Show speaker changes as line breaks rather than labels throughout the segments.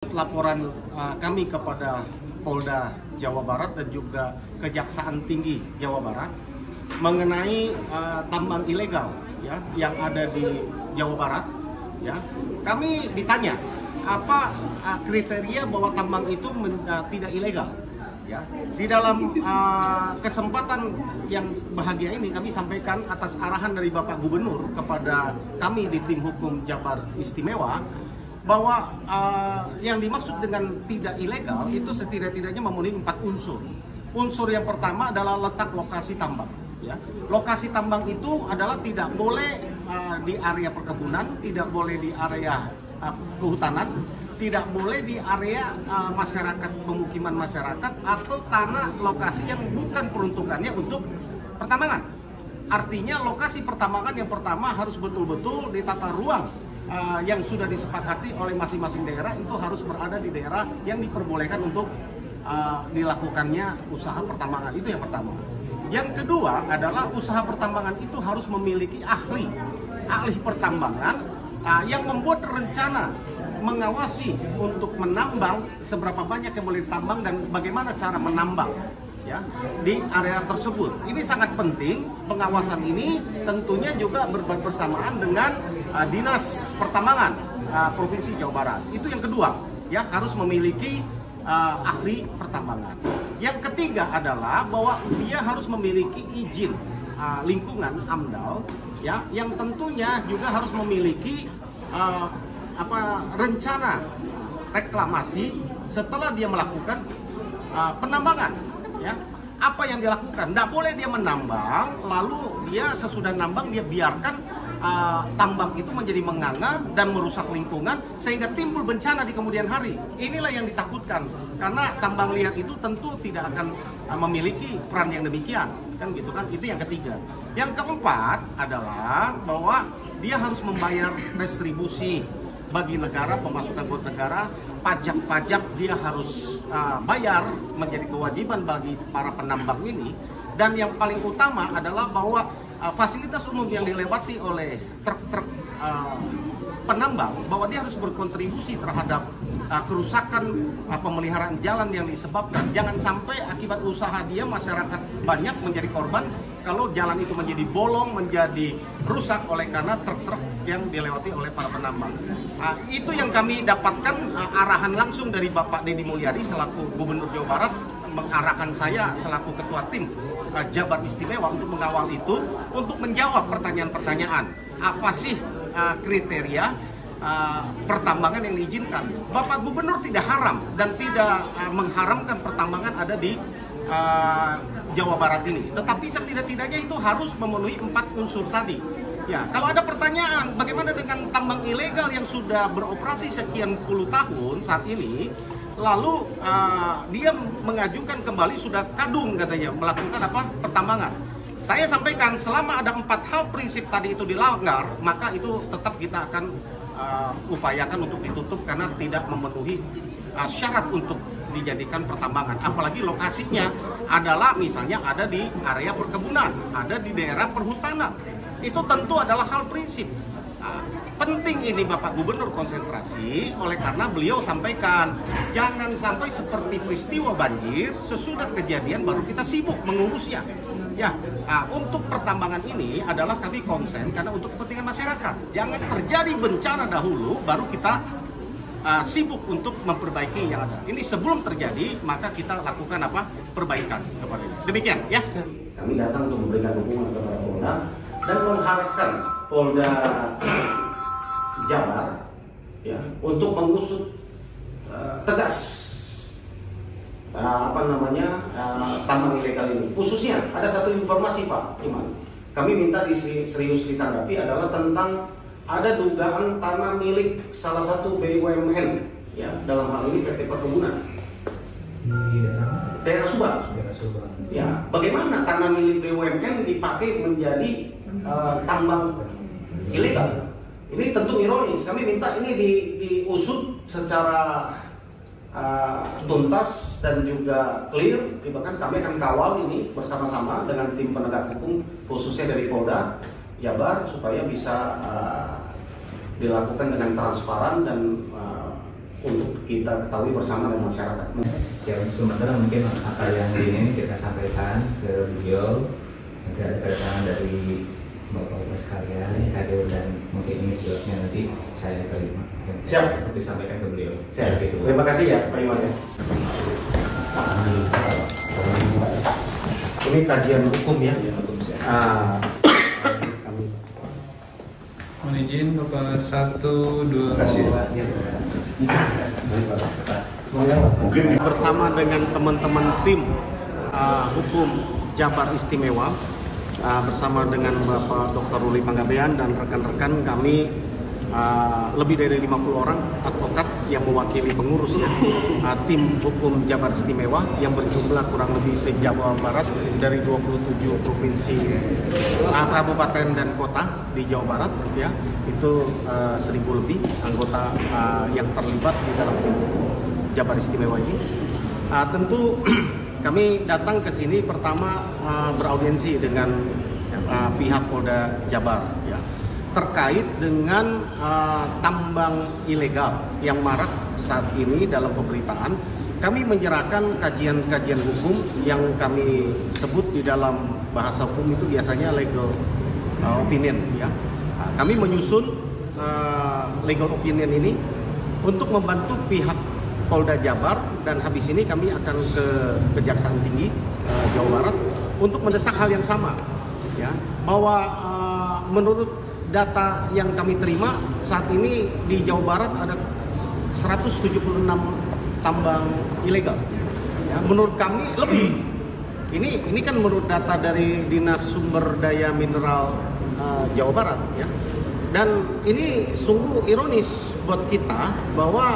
Laporan kami kepada Polda Jawa Barat dan juga Kejaksaan Tinggi Jawa Barat mengenai tambang ilegal ya yang ada di Jawa Barat ya. Kami ditanya apa kriteria bahwa tambang itu tidak ilegal ya. Di dalam kesempatan yang bahagia ini kami sampaikan atas arahan dari Bapak Gubernur kepada kami di tim hukum Jabar Istimewa bahwa yang dimaksud dengan tidak ilegal itu setidak-tidaknya memenuhi 4 unsur. Unsur yang pertama adalah letak lokasi tambang. Ya. Lokasi tambang itu adalah tidak boleh di area perkebunan, tidak boleh di area kehutanan, tidak boleh di area masyarakat, pemukiman masyarakat atau tanah lokasi yang bukan peruntukannya untuk pertambangan. Artinya lokasi pertambangan yang pertama harus betul-betul di tata ruang yang sudah disepakati oleh masing-masing daerah, itu harus berada di daerah yang diperbolehkan untuk dilakukannya usaha pertambangan. Itu yang pertama. Yang kedua adalah usaha pertambangan itu harus memiliki ahli pertambangan yang membuat rencana mengawasi untuk menambang seberapa banyak yang boleh ditambang dan bagaimana cara menambang ya di area tersebut. Ini sangat penting. Pengawasan ini tentunya juga bersamaan dengan Dinas Pertambangan Provinsi Jawa Barat. Itu yang kedua, ya, harus memiliki ahli pertambangan. Yang ketiga adalah bahwa dia harus memiliki izin lingkungan AMDAL, ya, yang tentunya juga harus memiliki rencana reklamasi setelah dia melakukan penambangan. Ya, apa yang dilakukan? Tidak boleh dia menambang, lalu dia sesudah nambang dia biarkan tambang itu menjadi menganga dan merusak lingkungan sehingga timbul bencana di kemudian hari. Inilah yang ditakutkan karena tambang liar itu tentu tidak akan memiliki peran yang demikian, kan gitu kan? Itu yang ketiga. Yang keempat adalah bahwa dia harus membayar restribusi bagi negara, pemasukan buat negara. Pajak-pajak dia harus bayar, menjadi kewajiban bagi para penambang ini. Dan yang paling utama adalah bahwa fasilitas umum yang dilewati oleh truk-truk penambang, bahwa dia harus berkontribusi terhadap kerusakan pemeliharaan jalan yang disebabkan. Jangan sampai akibat usaha dia masyarakat banyak menjadi korban kalau jalan itu menjadi bolong, menjadi rusak oleh karena truk-truk yang dilewati oleh para penambang. Itu yang kami dapatkan arahan langsung dari Bapak Deddy Mulyadi selaku Gubernur Jawa Barat, mengarahkan saya selaku Ketua Tim Jabar Istimewa untuk mengawal itu, untuk menjawab pertanyaan-pertanyaan. Apa sih kriteria pertambangan yang diizinkan? Bapak Gubernur tidak haram dan tidak mengharamkan pertambangan ada di Jawa Barat ini. Tetapi setidak-tidaknya itu harus memenuhi 4 unsur tadi. Ya, kalau ada pertanyaan, bagaimana dengan tambang ilegal yang sudah beroperasi sekian puluh tahun saat ini, lalu dia mengajukan kembali sudah kadung katanya melakukan pertambangan. Saya sampaikan selama ada 4 hal prinsip tadi itu dilanggar, maka itu tetap kita akan upayakan untuk ditutup karena tidak memenuhi syarat untuk dijadikan pertambangan. Apalagi lokasinya adalah misalnya ada di area perkebunan, ada di daerah perhutanan. Itu tentu adalah hal prinsip. Penting ini Bapak Gubernur konsentrasi, oleh karena beliau sampaikan jangan sampai seperti peristiwa banjir sesudah kejadian baru kita sibuk mengurusnya. Ya, untuk pertambangan ini adalah kami konsen karena untuk kepentingan masyarakat. Jangan terjadi bencana dahulu baru kita sibuk untuk memperbaiki yang ada. Ini sebelum terjadi maka kita lakukan perbaikan kepada ini. Demikian ya. Kami datang untuk memberikan dukungan kepada Polda dan mengharapkan Polda Jabar ya untuk mengusut tegas tambang ilegal ini. Khususnya ada satu informasi Pak Iman, kami minta serius ditanggapi adalah tentang ada dugaan tanah milik salah satu BUMN ya, dalam hal ini PT Perkebunan di daerah Subang. Ya, bagaimana tanah milik BUMN dipakai menjadi tambang ilegal? Ini tentu ironis. Kami minta ini diusut secara tuntas dan juga clear. Bahkan kami akan kawal ini bersama-sama dengan tim penegak hukum khususnya dari Polda Jabar supaya bisa dilakukan dengan transparan dan untuk kita ketahui bersama dengan masyarakat.
Ya, sementara mungkin apa yang ingin kita sampaikan ke beliau, nanti ada kedatangan dari Bapak-Bapak sekalian, hadir dan mungkin ini jawabnya nanti saya terima.
Siap.
Tapi sampaikan ke beliau.
Siap. Terima kasih ya Pak Iwan ya. Ini kajian hukum ya.
Mohon izin Bapak 1, 2,
Mungkin bersama dengan teman-teman tim hukum Jabar Istimewa, bersama dengan Bapak Dr. Ruli Panggabean dan rekan-rekan kami, lebih dari 50 orang advokat yang mewakili pengurus ya, tim hukum Jabar Istimewa yang berjumlah kurang lebih se-Jawa Barat dari 27 provinsi, kabupaten dan kota di Jawa Barat ya, itu 1000 lebih anggota yang terlibat di dalam tim hukum Jabar Istimewa ini. Tentu kami datang ke sini pertama beraudiensi dengan pihak Polda Jabar ya, terkait dengan tambang ilegal yang marak saat ini dalam pemberitaan. Kami menyerahkan kajian-kajian hukum yang kami sebut di dalam bahasa hukum itu biasanya legal opinion ya. Kami menyusun legal opinion ini untuk membantu pihak Polda Jabar, dan habis ini kami akan ke Kejaksaan Tinggi Jawa Barat untuk mendesak hal yang sama ya, bahwa menurut data yang kami terima saat ini di Jawa Barat ada 176 tambang ilegal ya, menurut kami lebih. Ini kan menurut data dari Dinas Sumber Daya Mineral Jawa Barat ya. Dan ini sungguh ironis buat kita bahwa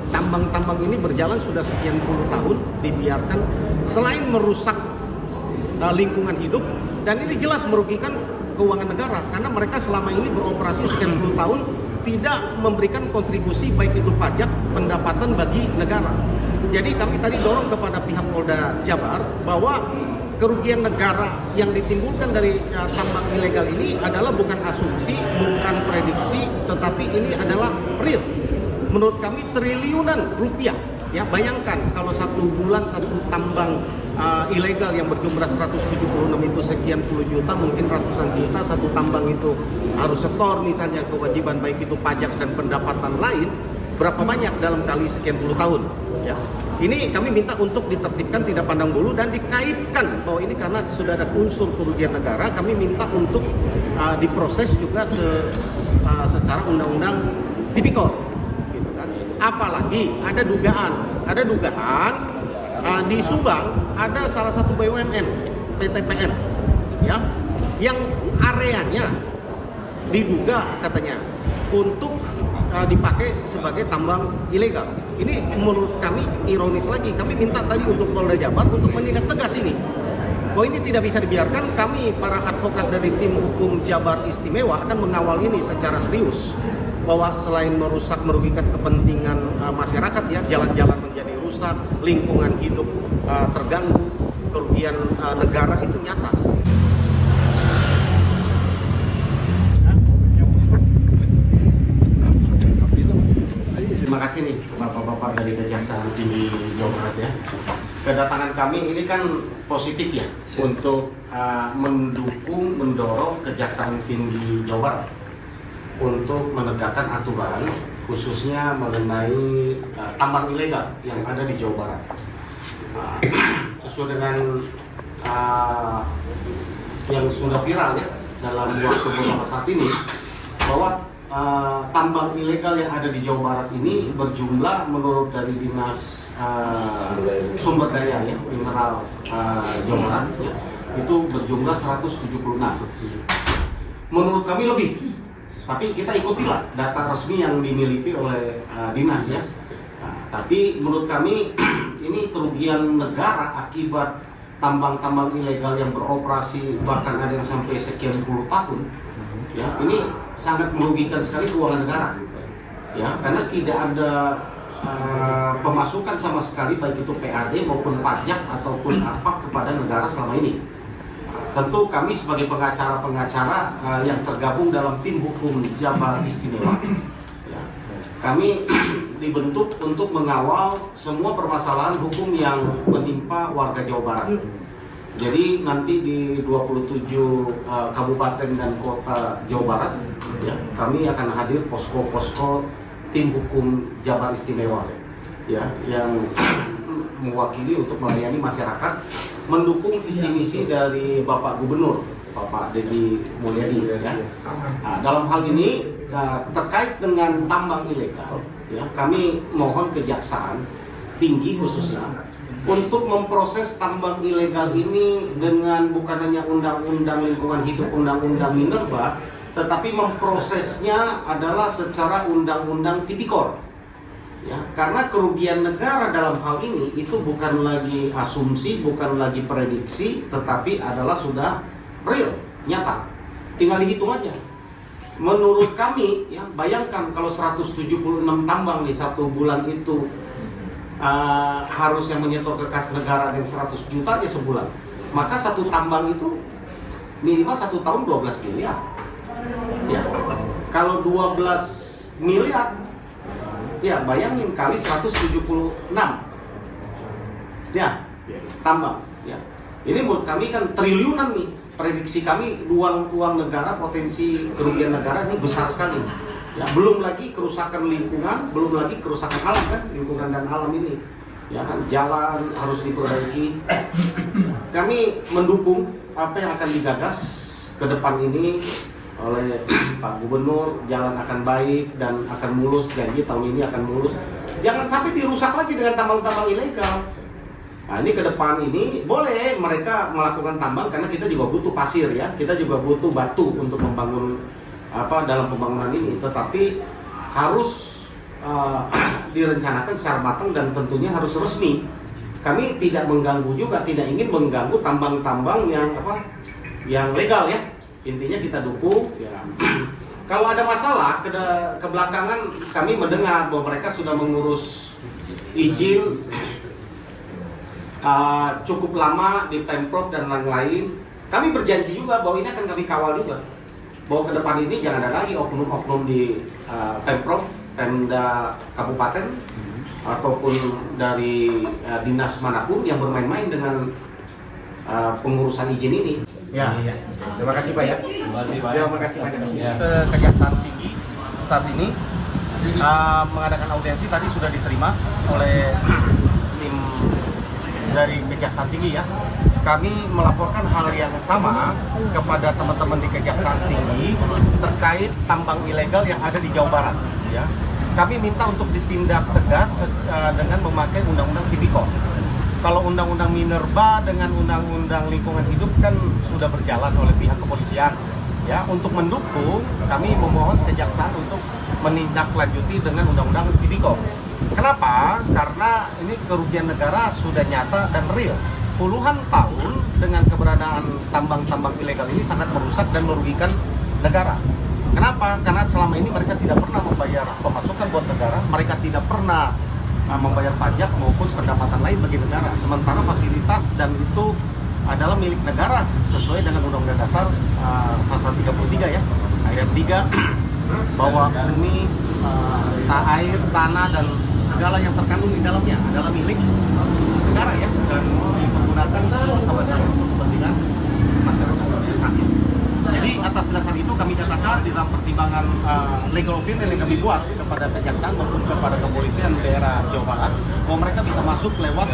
tambang-tambang ini berjalan sudah sekian puluh tahun dibiarkan, selain merusak lingkungan hidup, dan ini jelas merugikan keuangan negara karena mereka selama ini beroperasi sekian puluh tahun tidak memberikan kontribusi baik itu pajak, pendapatan bagi negara. Jadi kami tadi dorong kepada pihak Polda Jabar bahwa kerugian negara yang ditimbulkan dari tambang ilegal ini adalah bukan asumsi, bukan prediksi, tetapi ini adalah real. Menurut kami triliunan rupiah ya. Bayangkan kalau satu bulan satu tambang ilegal yang berjumlah 176 itu sekian puluh juta, mungkin ratusan juta satu tambang itu harus setor misalnya kewajiban baik itu pajak dan pendapatan lain, berapa banyak dalam kali sekian puluh tahun ya. Ini kami minta untuk ditertibkan, tidak pandang bulu, dan dikaitkan bahwa ini karena sudah ada unsur kerugian negara, kami minta untuk diproses juga secara undang-undang tipikor gitu kan. Apalagi ada dugaan di Subang ada salah satu BUMN PTPN ya, yang areanya diduga katanya untuk dipakai sebagai tambang ilegal. Ini menurut kami ironis lagi. Kami minta tadi untuk Polda Jabar untuk menindak tegas ini, bahwa ini tidak bisa dibiarkan. Kami para advokat dari tim hukum Jabar Istimewa akan mengawal ini secara serius, bahwa selain merugikan kepentingan masyarakat ya, jalan-jalan menjadi rusak, lingkungan hidup terganggu, kerugian negara itu nyata. Terima kasih nih Bapak-Bapak dari Kejaksaan Tinggi Jawa Barat ya. Kedatangan kami ini kan positif ya, untuk mendorong Kejaksaan Tinggi Jawa Barat untuk menegakkan aturan khususnya mengenai tambang ilegal yang ada di Jawa Barat. Sesuai dengan yang sudah viral ya dalam waktu beberapa saat ini, bahwa tambang ilegal yang ada di Jawa Barat ini berjumlah menurut dari Dinas Sumber Daya ya, Mineral Jawa Barat ya, itu berjumlah 176. Menurut kami lebih, tapi kita ikutilah data resmi yang dimiliki oleh dinas ya. Tapi menurut kami ini kerugian negara akibat tambang-tambang ilegal yang beroperasi bahkan ada yang sampai sekian puluh tahun ya, ini sangat merugikan sekali keuangan negara ya, karena tidak ada pemasukan sama sekali baik itu PAD maupun pajak ataupun apa kepada negara selama ini. Tentu kami sebagai pengacara yang tergabung dalam tim hukum Jabar Istimewa ya, kami dibentuk untuk mengawal semua permasalahan hukum yang menimpa warga Jawa Barat. Jadi nanti di 27 kabupaten dan kota Jawa Barat, ya, kami akan hadir posko-posko tim hukum Jabar Istimewa, ya, yang mewakili untuk melayani masyarakat, mendukung visi misi dari Bapak Gubernur, Bapak Deddy Mulyadi, ya. Nah, dalam hal ini terkait dengan tambang ilegal, ya, kami mohon Kejaksaan Tinggi khususnya untuk memproses tambang ilegal ini dengan bukan hanya undang-undang lingkungan hidup, undang-undang minerba, tetapi memprosesnya adalah secara undang-undang tipikor. Ya, karena kerugian negara dalam hal ini itu bukan lagi asumsi, bukan lagi prediksi, tetapi adalah sudah real, nyata. Tinggal dihitung aja. Menurut kami, ya, bayangkan kalau 176 tambang di 1 bulan itu harus yang menyetor ke kas negara dengan 100 juta aja sebulan, maka satu tambang itu minimal 1 tahun 12 miliar. Ya, kalau 12 miliar, ya bayangin kali 176, ya, tambang. Ya, ini menurut kami kan triliunan nih. Prediksi kami uang negara, potensi kerugian negara ini besar sekali. Ya, belum lagi kerusakan lingkungan, belum lagi kerusakan alam kan, lingkungan dan alam ini. Ya kan, jalan harus diperbaiki. Kami mendukung apa yang akan digagas ke depan ini oleh Pak Gubernur. Jalan akan baik dan akan mulus, janji tahun ini akan mulus. Jangan sampai dirusak lagi dengan tambang-tambang ilegal. Nah, ini ke depan ini boleh mereka melakukan tambang karena kita juga butuh pasir, ya. Kita juga butuh batu untuk membangun dalam pembangunan ini, tetapi harus direncanakan secara matang dan tentunya harus resmi. Kami tidak mengganggu juga, tidak ingin mengganggu tambang-tambang yang legal, ya. Intinya kita dukung, ya. Kalau ada masalah ke belakangan kami mendengar bahwa mereka sudah mengurus izin cukup lama di Pemprov dan lain-lain. Kami berjanji juga bahwa ini akan kami kawal juga, bahwa ke depan ini jangan ada lagi oknum-oknum di Pemprov, Pemda Kabupaten, ataupun dari dinas manapun yang bermain-main dengan pengurusan izin ini.
Ya, terima kasih Pak, ya.
Terima kasih Pak.
Terima kasih banyak.
Ya.
Kejaksaan Tinggi saat ini mengadakan audiensi tadi sudah diterima oleh tim dari Kejaksaan Tinggi, ya. Kami melaporkan hal yang sama kepada teman-teman di Kejaksaan Tinggi terkait tambang ilegal yang ada di Jawa Barat, ya. Kami minta untuk ditindak tegas dengan memakai undang-undang tipikor. Kalau undang-undang minerba dengan undang-undang lingkungan hidup kan sudah berjalan oleh pihak kepolisian, ya. Untuk mendukung, kami memohon Kejaksaan untuk menindaklanjuti dengan undang-undang tipikor. Kenapa? Karena ini kerugian negara sudah nyata dan real. Puluhan tahun dengan keberadaan tambang-tambang ilegal ini sangat merusak dan merugikan negara. Kenapa? Karena selama ini mereka tidak pernah membayar pemasukan buat negara, mereka tidak pernah membayar pajak maupun pendapatan lain bagi negara. Sementara fasilitas dan itu adalah milik negara sesuai dengan Undang-Undang Dasar pasal 33, ya, ayat 3, bahwa bumi, air, tanah dan segala yang terkandung di dalamnya adalah milik negara, ya, dan dipergunakan sebesar-besar untuk kepentingan masyarakat rakyat. Jadi atas dasar itu kami katakan di dalam pertimbangan legal opinion yang kami buat kepada Kejaksaan maupun kepada kepolisian daerah Jawa Barat bahwa mereka bisa masuk lewat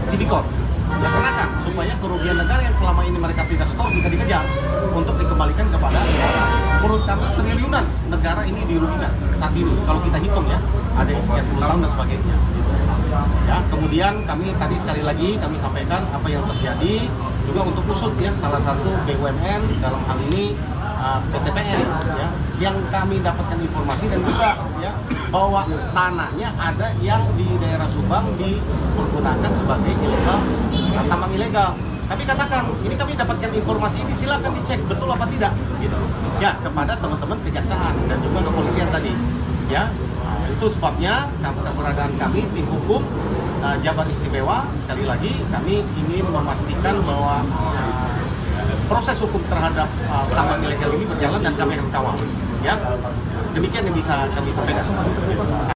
tipikor. Ya, kenakan supaya kerugian negara yang selama ini mereka tidak store bisa dikejar untuk dikembalikan kepada negara. Menurut kami triliunan negara ini dirugikan saat ini kalau kita hitung, ya, ada yang sekian puluh tahun dan sebagainya. Ya, kemudian kami tadi sekali lagi kami sampaikan apa yang terjadi juga untuk usut, ya, salah satu BUMN dalam hal ini PTPN, ya, yang kami dapatkan informasi dan juga, ya, bahwa tanahnya ada yang di daerah Subang dipergunakan sebagai ilegal, tambang ilegal. Kami katakan, ini kami dapatkan informasi ini, silakan dicek betul apa tidak, gitu, ya, kepada teman-teman Kejaksaan dan juga kepolisian tadi, ya. Itu sebabnya keberadaan kami tim hukum Jabar Istimewa, sekali lagi kami ingin memastikan bahwa proses hukum terhadap tambang ilegal ini berjalan dan kami akan kawal, ya. Demikian yang bisa kami sampaikan.